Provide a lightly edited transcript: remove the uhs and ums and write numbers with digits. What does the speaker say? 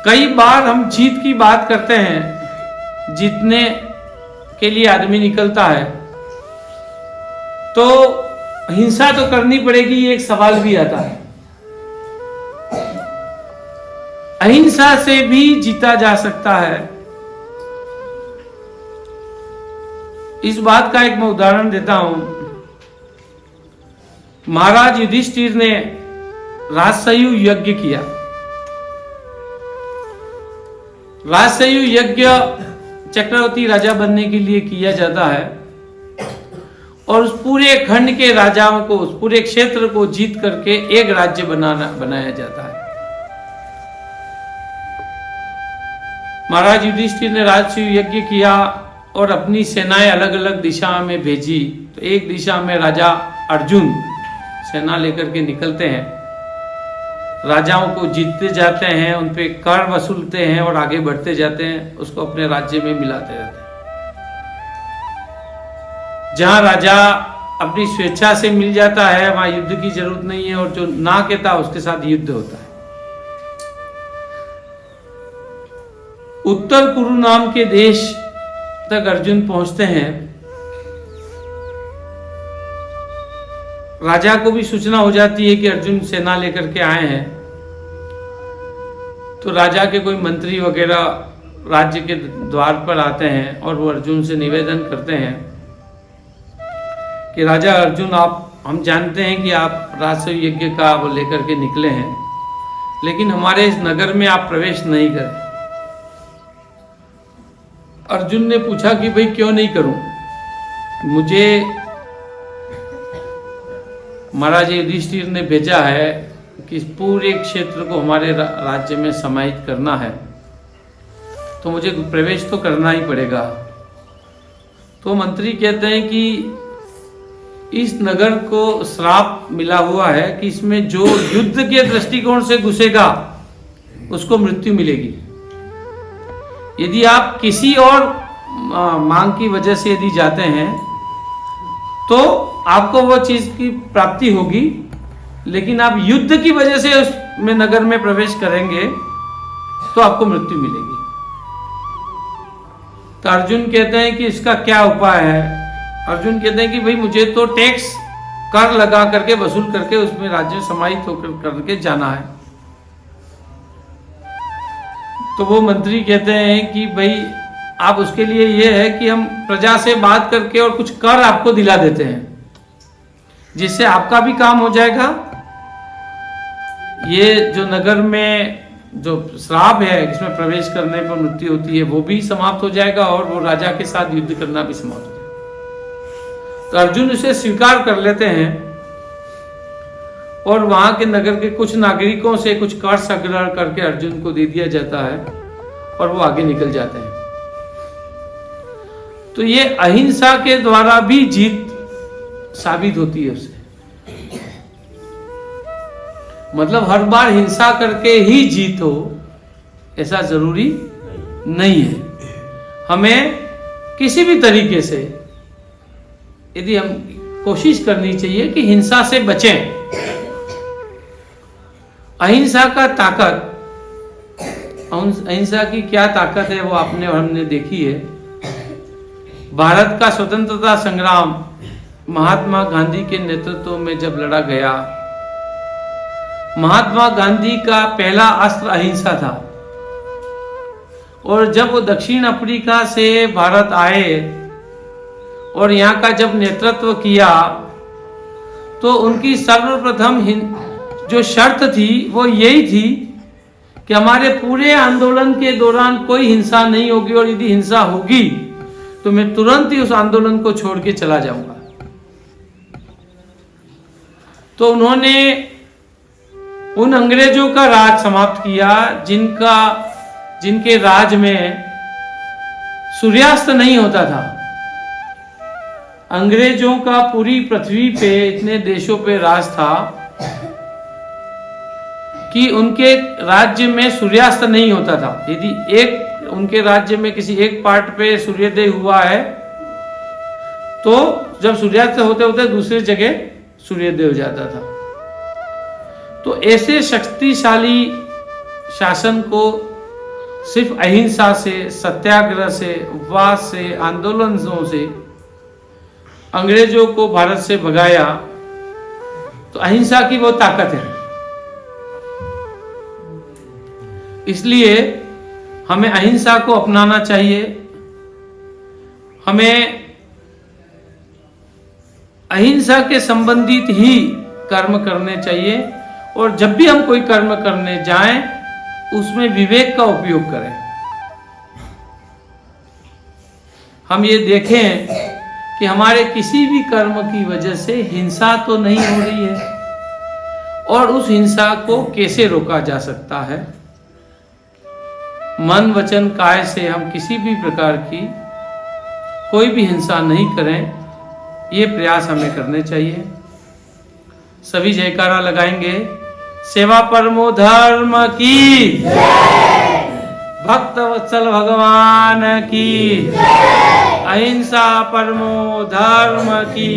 कई बार हम जीत की बात करते हैं, जीतने के लिए आदमी निकलता है तो हिंसा तो करनी पड़ेगी, ये एक सवाल भी आता है। अहिंसा से भी जीता जा सकता है। इस बात का एक मैं उदाहरण देता हूं। महाराज युधिष्ठिर ने राजसयु यज्ञ किया। राजसयु यज्ञ चक्रवर्ती राजा बनने के लिए किया जाता है और उस पूरे खंड के राजाओं को, उस पूरे क्षेत्र को जीत करके एक राज्य बनाया जाता है। महाराज युधिष्ठिर ने राजसयु यज्ञ किया और अपनी सेनाएं अलग अलग दिशा में भेजी। तो एक दिशा में राजा अर्जुन सेना लेकर के निकलते हैं, राजाओं को जीतते जाते हैं, उन पे कर वसूलते हैं और आगे बढ़ते जाते हैं, उसको अपने राज्य में मिलाते रहते हैं। जहां राजा अपनी स्वेच्छा से मिल जाता है वहां युद्ध की जरूरत नहीं है, और जो ना कहता उसके साथ युद्ध होता है। उत्तर कुरु नाम के देश तक अर्जुन पहुंचते हैं। राजा को भी सूचना हो जाती है कि अर्जुन सेना लेकर के आए हैं। तो राजा के कोई मंत्री वगैरह राज्य के द्वार पर आते हैं और वो अर्जुन से निवेदन करते हैं कि राजा अर्जुन, हम जानते हैं कि आप राजसयु यज्ञ का वो लेकर के निकले हैं, लेकिन हमारे इस नगर में आप प्रवेश नहीं करें। अर्जुन ने पूछा कि भाई क्यों नहीं करूं? मुझे महाराज युधिष्ठिर ने भेजा है कि इस पूरे क्षेत्र को हमारे राज्य में समाहित करना है, तो मुझे प्रवेश तो करना ही पड़ेगा। तो मंत्री कहते हैं कि इस नगर को श्राप मिला हुआ है कि इसमें जो युद्ध के दृष्टिकोण से घुसेगा उसको मृत्यु मिलेगी। यदि आप किसी और मांग की वजह से यदि जाते हैं तो आपको वो चीज की प्राप्ति होगी, लेकिन आप युद्ध की वजह से उसमें नगर में प्रवेश करेंगे तो आपको मृत्यु मिलेगी। तो अर्जुन कहते हैं कि इसका क्या उपाय है? अर्जुन कहते हैं कि भाई मुझे तो टैक्स कर लगा करके वसूल करके उसमें राज्य समाहित होकर करके जाना है। तो वो मंत्री कहते हैं कि भाई आप उसके लिए ये है कि हम प्रजा से बात करके और कुछ कर आपको दिला देते हैं, जिससे आपका भी काम हो जाएगा, ये जो नगर में जो श्राप है इसमें प्रवेश करने पर मृत्यु होती है वो भी समाप्त हो जाएगा और वो राजा के साथ युद्ध करना भी समाप्त हो जाएगा। तो अर्जुन उसे स्वीकार कर लेते हैं और वहां के नगर के कुछ नागरिकों से कुछ कर संग्रह करके अर्जुन को दे दिया जाता है और वो आगे निकल जाते हैं। तो ये अहिंसा के द्वारा भी जीत साबित होती है उसे। मतलब हर बार हिंसा करके ही जीत हो ऐसा जरूरी नहीं है। हमें किसी भी तरीके से यदि हम कोशिश करनी चाहिए कि हिंसा से बचें। अहिंसा का ताकत, अहिंसा की क्या ताकत है वो आपने और हमने देखी है। भारत का स्वतंत्रता संग्राम महात्मा गांधी के नेतृत्व में जब लड़ा गया, महात्मा गांधी का पहला अस्त्र अहिंसा था। और जब वो दक्षिण अफ्रीका से भारत आए और यहाँ का जब नेतृत्व किया तो उनकी सर्वप्रथम जो शर्त थी वो यही थी कि हमारे पूरे आंदोलन के दौरान कोई हिंसा नहीं होगी, और यदि हिंसा होगी तो मैं तुरंत ही उस आंदोलन को छोड़ के चला जाऊंगा। तो उन्होंने उन अंग्रेजों का राज समाप्त किया जिनके राज में सूर्यास्त नहीं होता था। अंग्रेजों का पूरी पृथ्वी पे इतने देशों पे राज था कि उनके राज्य में सूर्यास्त नहीं होता था। यदि एक उनके राज्य में किसी एक पार्ट पे सूर्योदय हुआ है तो जब सूर्यास्त होते होते दूसरी जगह सूर्योदय हो जाता था। तो ऐसे शक्तिशाली शासन को सिर्फ अहिंसा से, सत्याग्रह से, उपवास से, आंदोलनों से अंग्रेजों को भारत से भगाया, तो अहिंसा की वो ताकत है। इसलिए हमें अहिंसा को अपनाना चाहिए। हमें अहिंसा के संबंधित ही कर्म करने चाहिए, और जब भी हम कोई कर्म करने जाएं उसमें विवेक का उपयोग करें। हम ये देखें कि हमारे किसी भी कर्म की वजह से हिंसा तो नहीं हो रही है, और उस हिंसा को कैसे रोका जा सकता है। मन, वचन, काय से हम किसी भी प्रकार की कोई भी हिंसा नहीं करें, ये प्रयास हमें करने चाहिए। सभी जयकारा लगाएंगे। सेवा परमो धर्म की, भक्त वत्सल भगवान की, अहिंसा परमो धर्म की।